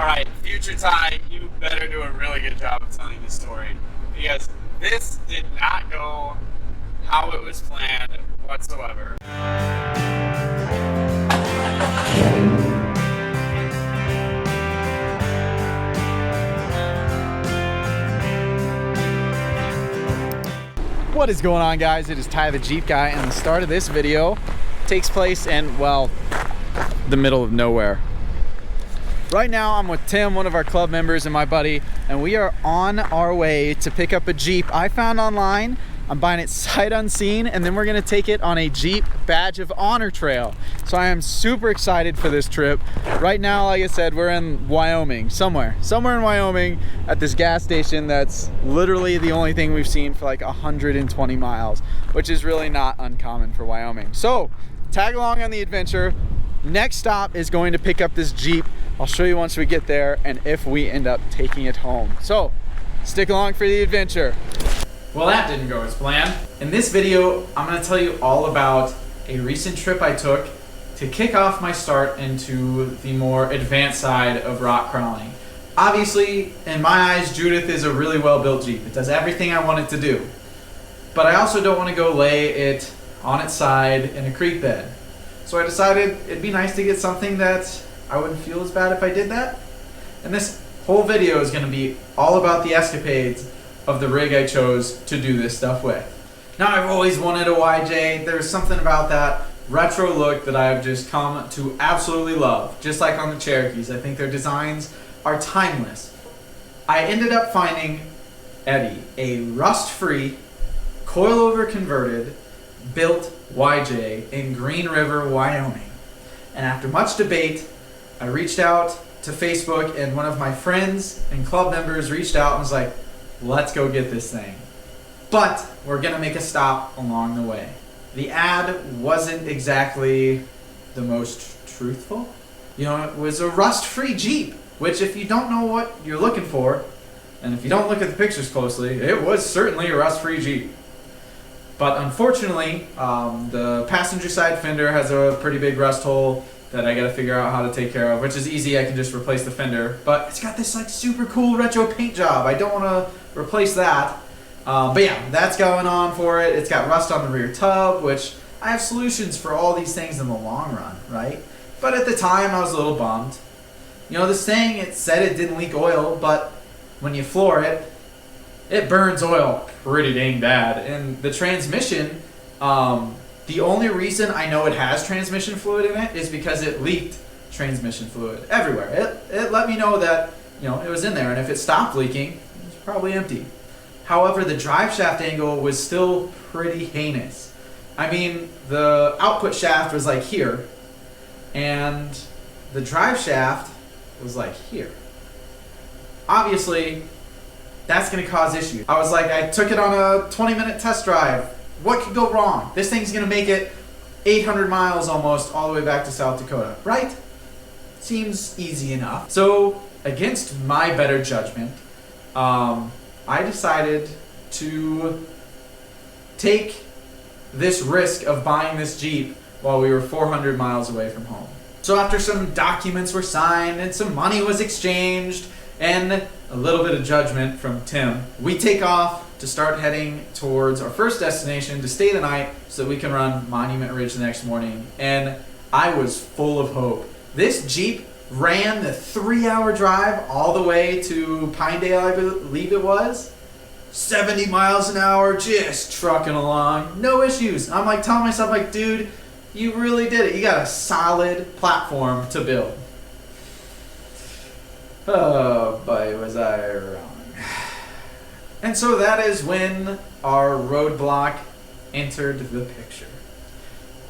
Alright, future Ty, you better do a really good job of telling this story. Because this did not go how it was planned whatsoever. What is going on, guys? It is Ty the Jeep Guy, and the start of this video takes place in, well, the middle of nowhere. Right now I'm with Tim, one of our club members, and my buddy, and we are on our way to pick up a Jeep I found online. I'm buying it sight unseen, and then we're gonna take it on a Jeep Badge of Honor trail. So I am super excited for this trip. Right now, like I said, we're in Wyoming, somewhere in Wyoming at this gas station that's literally the only thing we've seen for like 120 miles, which is really not uncommon for Wyoming. So tag along on the adventure. Next stop is going to pick up this Jeep. I'll show you once we get there and if we end up taking it home. So stick along for the adventure. Well, that didn't go as planned. In this video, I'm gonna tell you all about a recent trip I took to kick off my start into the more advanced side of rock crawling. Obviously, in my eyes, Judith is a really well-built Jeep. It does everything I want it to do. But I also don't wanna go lay it on its side in a creek bed. So I decided it'd be nice to get something that I wouldn't feel as bad if I did that. And this whole video is gonna be all about the escapades of the rig I chose to do this stuff with. Now, I've always wanted a YJ. There's something about that retro look that I've just come to absolutely love. Just like on the Cherokees, I think their designs are timeless. I ended up finding Eddie, a rust-free, coilover converted, built YJ in Green River, Wyoming. And after much debate, I reached out to Facebook, and one of my friends and club members reached out and was like, let's go get this thing. But we're gonna make a stop along the way. The ad wasn't exactly the most truthful. You know, it was a rust-free Jeep, which if you don't know what you're looking for, and if you don't look at the pictures closely, it was certainly a rust-free Jeep. But unfortunately, the passenger side fender has a pretty big rust hole that I gotta figure out how to take care of, which is easy. I can just replace the fender, but it's got this like super cool retro paint job. I don't wanna replace that. But yeah, that's going on for it. It's got rust on the rear tub, which I have solutions for all these things in the long run, right? But at the time, I was a little bummed. You know, this thing, it said it didn't leak oil, but when you floor it, it burns oil pretty dang bad. And the transmission, the only reason I know it has transmission fluid in it is because it leaked transmission fluid everywhere. It let me know that, you know, it was in there, and if it stopped leaking, it was probably empty. However, the drive shaft angle was still pretty heinous. I mean, the output shaft was like here, and the drive shaft was like here. Obviously, that's gonna cause issues. I was like, I took it on a 20-minute test drive. What could go wrong? This thing's gonna make it 800 miles almost all the way back to South Dakota, right? Seems easy enough. So, against my better judgment, I decided to take this risk of buying this Jeep while we were 400 miles away from home. So after some documents were signed and some money was exchanged and a little bit of judgment from Tim, we take off to start heading towards our first destination to stay the night so that we can run Monument Ridge the next morning. And I was full of hope. This Jeep ran the 3-hour drive all the way to Pinedale, I believe it was. 70 miles an hour, just trucking along, no issues. I'm like telling myself, like, dude, you really did it. You got a solid platform to build. Oh boy, was I wrong. And so that is when our roadblock entered the picture.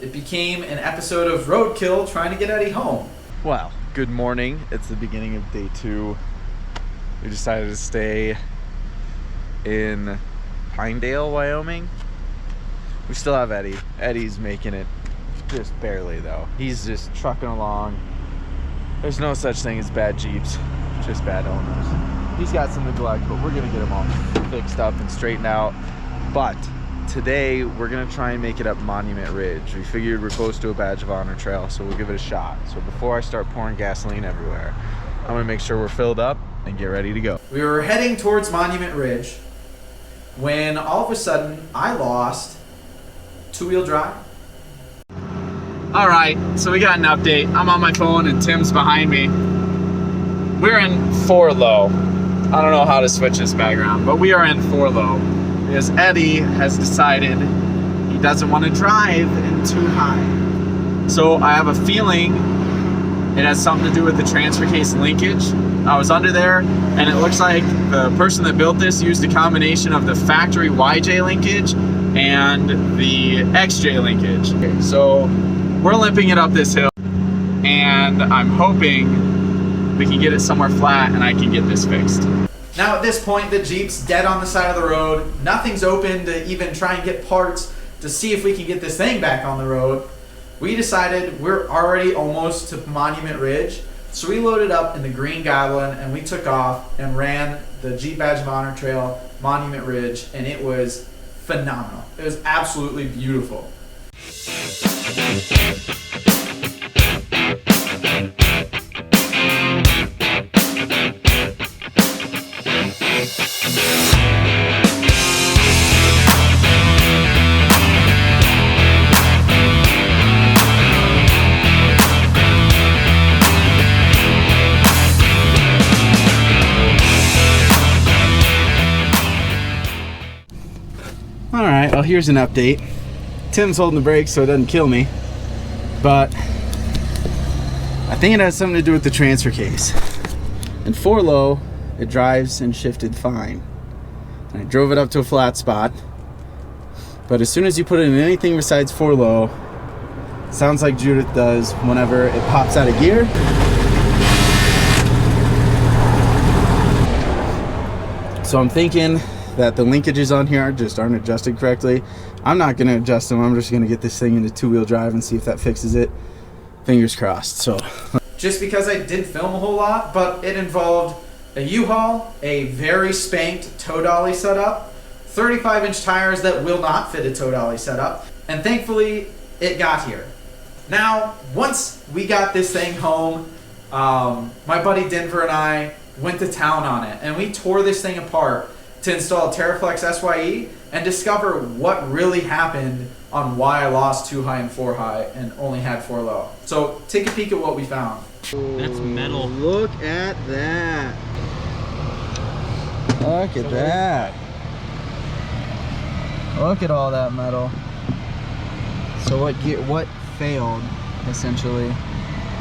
It became an episode of Roadkill trying to get Eddie home. Well, good morning. It's the beginning of day 2. We decided to stay in Pinedale, Wyoming. We still have Eddie. Eddie's making it just barely though. He's just trucking along. There's no such thing as bad Jeeps, just bad owners. He's got some neglect, but we're gonna get him all fixed up and straightened out. But today we're gonna try and make it up Monument Ridge. We figured we're close to a Badge of Honor trail, so we'll give it a shot. So before I start pouring gasoline everywhere, I'm gonna make sure we're filled up and get ready to go. We were heading towards Monument Ridge when all of a sudden I lost two-wheel drive. All right, so we got an update. I'm on my phone and Tim's behind me. We're in 4 low. I don't know how to switch this background, but we are in 4 low because Eddie has decided he doesn't want to drive in too high. So I have a feeling it has something to do with the transfer case linkage. I was under there and it looks like the person that built this used a combination of the factory YJ linkage and the XJ linkage. Okay, so we're limping it up this hill and I'm hoping we can get it somewhere flat and I can get this fixed. Now at this point the Jeep's dead on the side of the road. Nothing's open to even try and get parts to see if we can get this thing back on the road. We decided we're already almost to Monument Ridge, so we loaded up in the green Goblin and we took off and ran the Jeep Badge of Honor Trail, Monument Ridge, and it was phenomenal. It was absolutely beautiful. Alright, well here's an update. Tim's holding the brakes so it doesn't kill me, but I think it has something to do with the transfer case. In 4 low, it drives and shifted fine. And I drove it up to a flat spot, but as soon as you put it in anything besides 4 low, it sounds like Judith does whenever it pops out of gear. So I'm thinking that the linkages on here just aren't adjusted correctly. I'm not going to adjust them. I'm just going to get this thing into 2-wheel drive and see if that fixes it. Fingers crossed. So, just because I did film a whole lot, but it involved a U-Haul, a very spanked tow dolly setup, 35-inch tires that will not fit a tow dolly setup, and thankfully it got here. Now, once we got this thing home, my buddy Denver and I went to town on it, and we tore this thing apart to install a Terraflex SYE and discover what really happened on why I lost 2 high and 4 high and only had 4 low. So take a peek at what we found. That's metal. Look at that. Look at that. Look at all that metal. So what failed, essentially?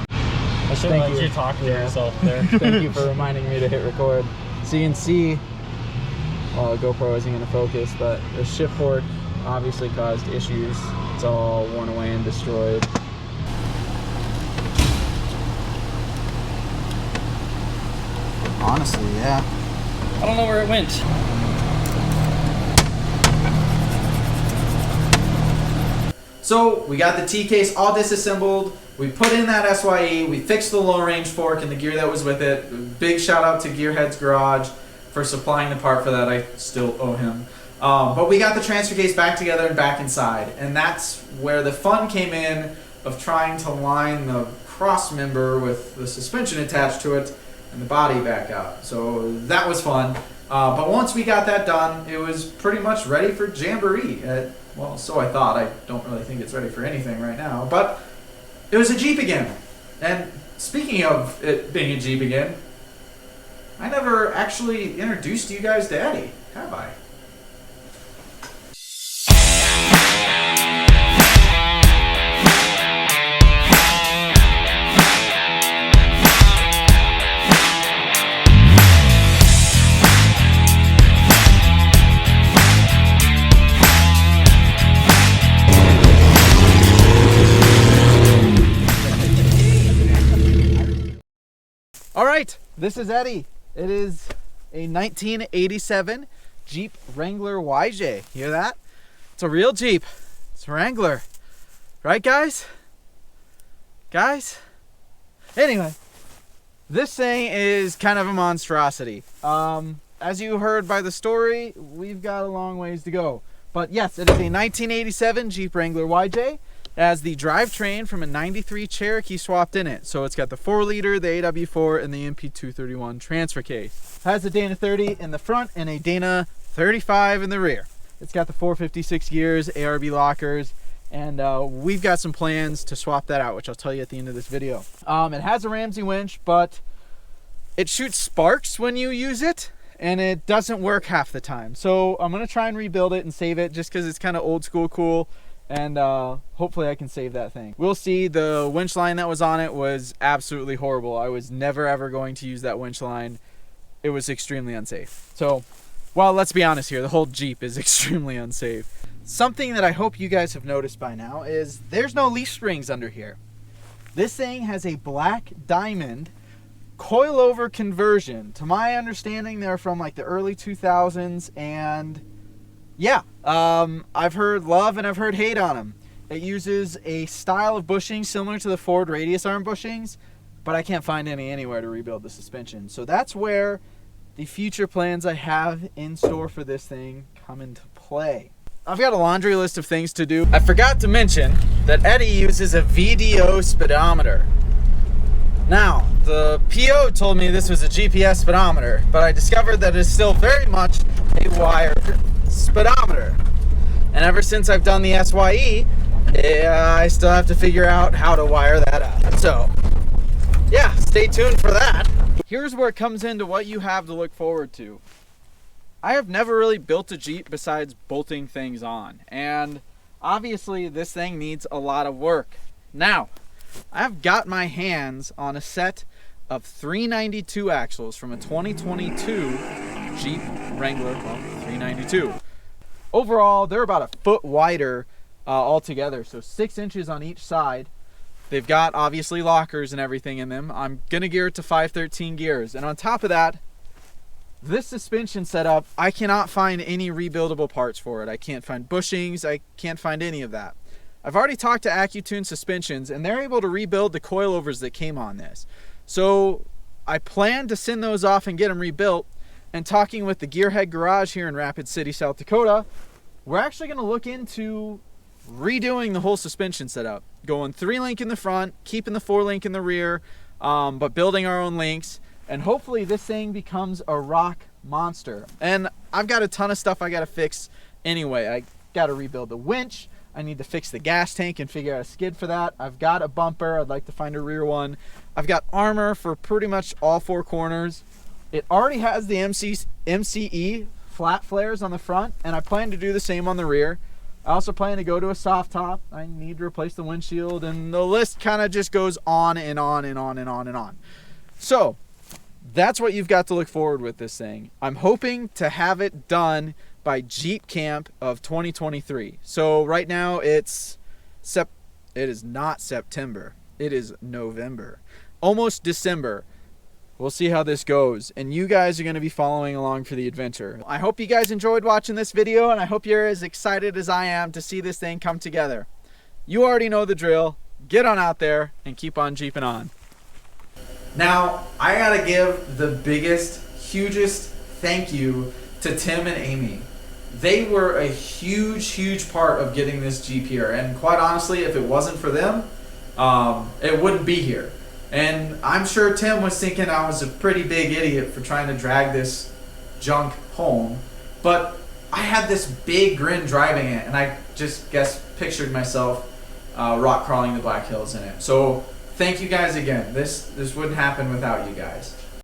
I should let you talk to yourself there. Thank you for reminding me to hit record. So you can see, well, the GoPro isn't going to focus, but the shift fork obviously caused issues. It's all worn away and destroyed. Honestly, yeah. I don't know where it went. So we got the T-case all disassembled. We put in that SYE. We fixed the low range fork and the gear that was with it. Big shout out to Gearhead's Garage for supplying the part for that. I still owe him. But we got the transfer case back together and back inside. And that's where the fun came in of trying to line the cross member with the suspension attached to it and the body back out. So that was fun. But once we got that done, it was pretty much ready for Jamboree. Well, so I thought. I don't really think it's ready for anything right now. But it was a Jeep again. And speaking of it being a Jeep again, I never actually introduced you guys to Eddie, have I? All right, this is Eddie. It is a 1987 Jeep Wrangler YJ. Hear that? It's a real Jeep. It's a Wrangler. Right, guys? Guys? Anyway, this thing is kind of a monstrosity. As you heard by the story, we've got a long ways to go. But yes, it is a 1987 Jeep Wrangler YJ. It has the drivetrain from a 93 Cherokee swapped in it. So it's got the 4-liter, the AW4, and the MP231 transfer case. It has a Dana 30 in the front and a Dana 35 in the rear. It's got the 456 gears, ARB lockers, and we've got some plans to swap that out, which I'll tell you at the end of this video. It has a Ramsey winch, but it shoots sparks when you use it, and it doesn't work half the time. So I'm gonna try and rebuild it and save it just because it's kind of old school cool, and hopefully I can save that thing. We'll see. The winch line that was on it was absolutely horrible. I was never ever going to use that winch line. It was extremely unsafe. So, well, let's be honest here, the whole Jeep is extremely unsafe. Something that I hope you guys have noticed by now is there's no leaf springs under here. This thing has a black diamond coilover conversion. To my understanding, they're from like the early 2000s, and yeah, I've heard love and I've heard hate on them. It uses a style of bushing similar to the Ford radius arm bushings, but I can't find any anywhere to rebuild the suspension. So that's where the future plans I have in store for this thing come into play. I've got a laundry list of things to do. I forgot to mention that Eddie uses a VDO speedometer. Now, the PO told me this was a GPS speedometer, but I discovered that it is still very much a wired speedometer. And ever since I've done the SYE, I still have to figure out how to wire that up. So, yeah, stay tuned for that. Here's where it comes into what you have to look forward to. I have never really built a Jeep besides bolting things on, and obviously this thing needs a lot of work. Now, I've got my hands on a set of 392 axles from a 2022 Jeep Wrangler, well, 392. Overall, they're about a foot wider altogether, so 6 inches on each side. They've got obviously lockers and everything in them. I'm gonna gear it to 513 gears, and on top of that, this suspension setup, I cannot find any rebuildable parts for it. I can't find bushings, I can't find any of that. I've already talked to AccuTune Suspensions, and they're able to rebuild the coilovers that came on this. So I plan to send those off and get them rebuilt. And talking with the Gearhead Garage here in Rapid City, South Dakota, we're actually going to look into redoing the whole suspension setup. Going 3-link in the front, keeping the 4-link in the rear, but building our own links. And hopefully this thing becomes a rock monster. And I've got a ton of stuff I got to fix anyway. I got to rebuild the winch. I need to fix the gas tank and figure out a skid for that. I've got a bumper. I'd like to find a rear one. I've got armor for pretty much all 4 corners. It already has the MCE flat flares on the front, and I plan to do the same on the rear. I also plan to go to a soft top. I need to replace the windshield, and the list kind of just goes on and on and on and on and on. So that's what you've got to look forward with this thing. I'm hoping to have it done by Jeep Camp of 2023. So right now it is not September. It is November. Almost December. We'll see how this goes, and you guys are going to be following along for the adventure. I hope you guys enjoyed watching this video, and I hope you're as excited as I am to see this thing come together. You already know the drill. Get on out there and keep on Jeeping on. Now, I gotta give the biggest, hugest thank you to Tim and Amy. They were a huge part of getting this Jeep here, and quite honestly, if it wasn't for them, it wouldn't be here. And I'm sure Tim was thinking I was a pretty big idiot for trying to drag this junk home, but I had this big grin driving it, and I just pictured myself rock crawling the Black Hills in it. So thank you guys again. This wouldn't happen without you guys.